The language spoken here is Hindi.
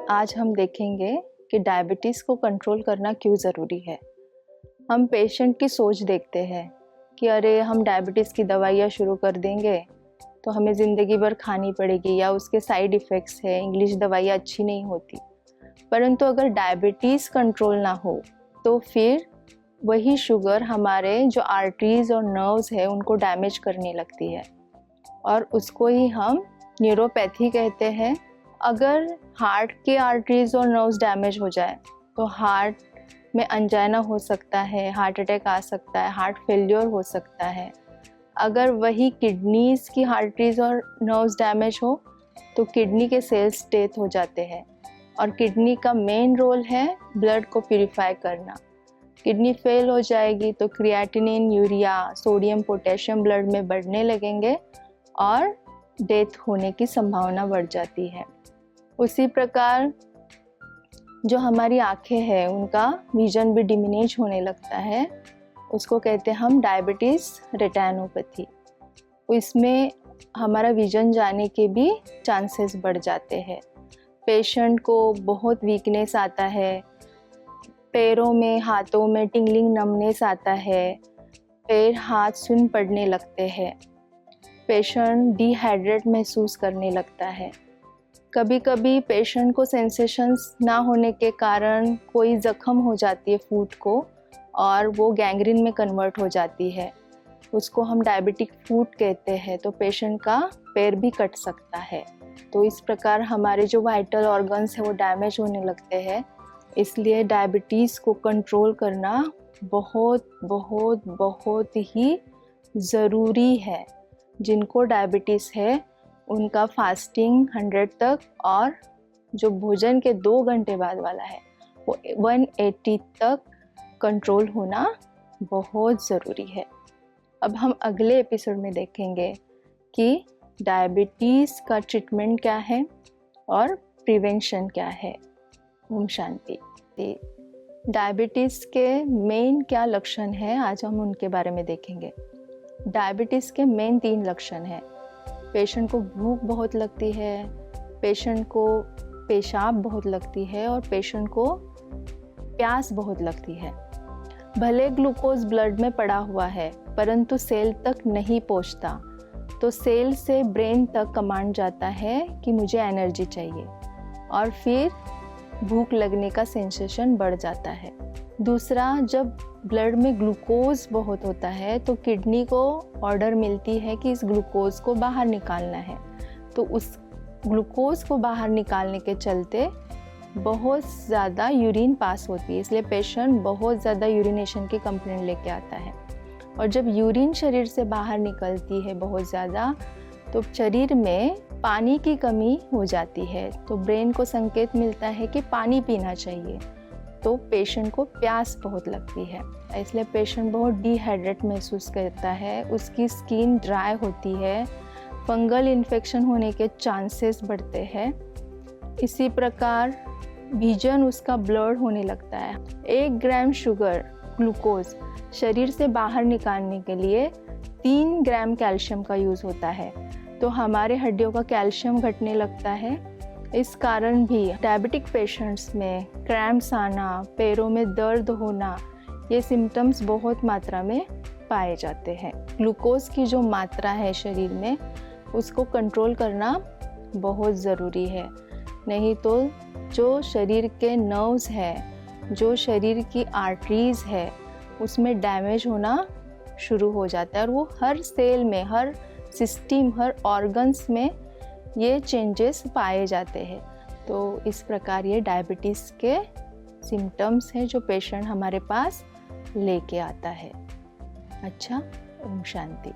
आज हम देखेंगे कि डायबिटीज़ को कंट्रोल करना क्यों ज़रूरी है। हम पेशेंट की सोच देखते हैं कि अरे हम डायबिटीज़ की दवाइयाँ शुरू कर देंगे तो हमें ज़िंदगी भर खानी पड़ेगी या उसके साइड इफ़ेक्ट्स है, इंग्लिश दवाइयाँ अच्छी नहीं होती। परंतु अगर डायबिटीज़ कंट्रोल ना हो तो फिर वही शुगर हमारे जो आर्टरीज़ और नर्व्स है उनको डैमेज करने लगती है और उसको ही हम न्यूरोपैथी कहते हैं। अगर हार्ट के आर्टरीज़ और नर्व्स डैमेज हो जाए तो हार्ट में अंजाइना हो सकता है, हार्ट अटैक आ सकता है, हार्ट फेल्योर हो सकता है। अगर वही किडनीज़ की आर्टरीज़ और नर्व्स डैमेज हो तो किडनी के सेल्स डेथ हो जाते हैं और किडनी का मेन रोल है ब्लड को प्यूरिफाई करना। किडनी फेल हो जाएगी तो creatinine, urea, sodium, potassium blood में बढ़ने लगेंगे और डेथ होने की संभावना बढ़ जाती है। उसी प्रकार जो हमारी आँखें हैं उनका विजन भी डिमिनिश होने लगता है, उसको कहते हैं हम डायबिटीज़ रेटिनोपैथी। इसमें हमारा विजन जाने के भी चांसेस बढ़ जाते हैं। पेशेंट को बहुत वीकनेस आता है, पैरों में, हाथों में टिंगलिंग नमनेस आता है, पैर हाथ सुन्न पड़ने लगते हैं, पेशेंट डिहाइड्रेट महसूस करने लगता है। कभी कभी पेशेंट को सेंसेशंस ना होने के कारण कोई ज़ख्म हो जाती है फूट को और वो गैंग्रीन में कन्वर्ट हो जाती है, उसको हम डायबिटिक फूट कहते हैं। तो पेशेंट का पैर भी कट सकता है। तो इस प्रकार हमारे जो वाइटल ऑर्गन्स हैं वो डैमेज होने लगते हैं। इसलिए डायबिटीज़ को कंट्रोल करना बहुत बहुत बहुत ही ज़रूरी है। जिनको डायबिटीज़ है उनका फास्टिंग 100 तक और जो भोजन के 2 घंटे बाद वाला है वो 180 तक कंट्रोल होना बहुत ज़रूरी है। अब हम अगले एपिसोड में देखेंगे कि डायबिटीज़ का ट्रीटमेंट क्या है और प्रिवेंशन क्या है। ओम शांति। डायबिटीज़ के मेन क्या लक्षण हैं, आज हम उनके बारे में देखेंगे। डायबिटीज़ के मेन 3 लक्षण हैं। पेशेंट को भूख बहुत लगती है, पेशेंट को पेशाब बहुत लगती है और पेशेंट को प्यास बहुत लगती है। भले ग्लूकोज ब्लड में पड़ा हुआ है परंतु सेल तक नहीं पहुंचता, तो सेल से ब्रेन तक कमांड जाता है कि मुझे एनर्जी चाहिए और फिर भूख लगने का सेंसेशन बढ़ जाता है। दूसरा, जब ब्लड में ग्लूकोज बहुत होता है तो किडनी को ऑर्डर मिलती है कि इस ग्लूकोज को बाहर निकालना है, तो उस ग्लूकोज को बाहर निकालने के चलते बहुत ज़्यादा यूरिन पास होती है, इसलिए पेशेंट बहुत ज़्यादा यूरिनेशन की कंप्लेंट लेके आता है। और जब यूरिन शरीर से बाहर निकलती है बहुत ज़्यादा तो शरीर में पानी की कमी हो जाती है, तो ब्रेन को संकेत मिलता है कि पानी पीना चाहिए, तो पेशेंट को प्यास बहुत लगती है। इसलिए पेशेंट बहुत डिहाइड्रेट महसूस करता है, उसकी स्किन ड्राई होती है, फंगल इन्फेक्शन होने के चांसेस बढ़ते हैं। इसी प्रकार विजन उसका ब्लर होने लगता है। 1 ग्राम शुगर ग्लूकोज शरीर से बाहर निकालने के लिए 3 ग्राम कैल्शियम का यूज़ होता है, तो हमारे हड्डियों का कैल्शियम घटने लगता है। इस कारण भी डायबिटिक पेशेंट्स में क्रैम्प्स आना, पैरों में दर्द होना, ये सिम्टम्स बहुत मात्रा में पाए जाते हैं। ग्लूकोज की जो मात्रा है शरीर में उसको कंट्रोल करना बहुत ज़रूरी है, नहीं तो जो शरीर के नर्व्स हैं, जो शरीर की आर्टरीज़ है उसमें डैमेज होना शुरू हो जाता है और वो हर सेल में, हर सिस्टम, हर ऑर्गन्स में ये चेंजेस पाए जाते हैं। तो इस प्रकार ये डायबिटीज़ के सिम्टम्स हैं जो पेशेंट हमारे पास लेके आता है। अच्छा, ओम शांति।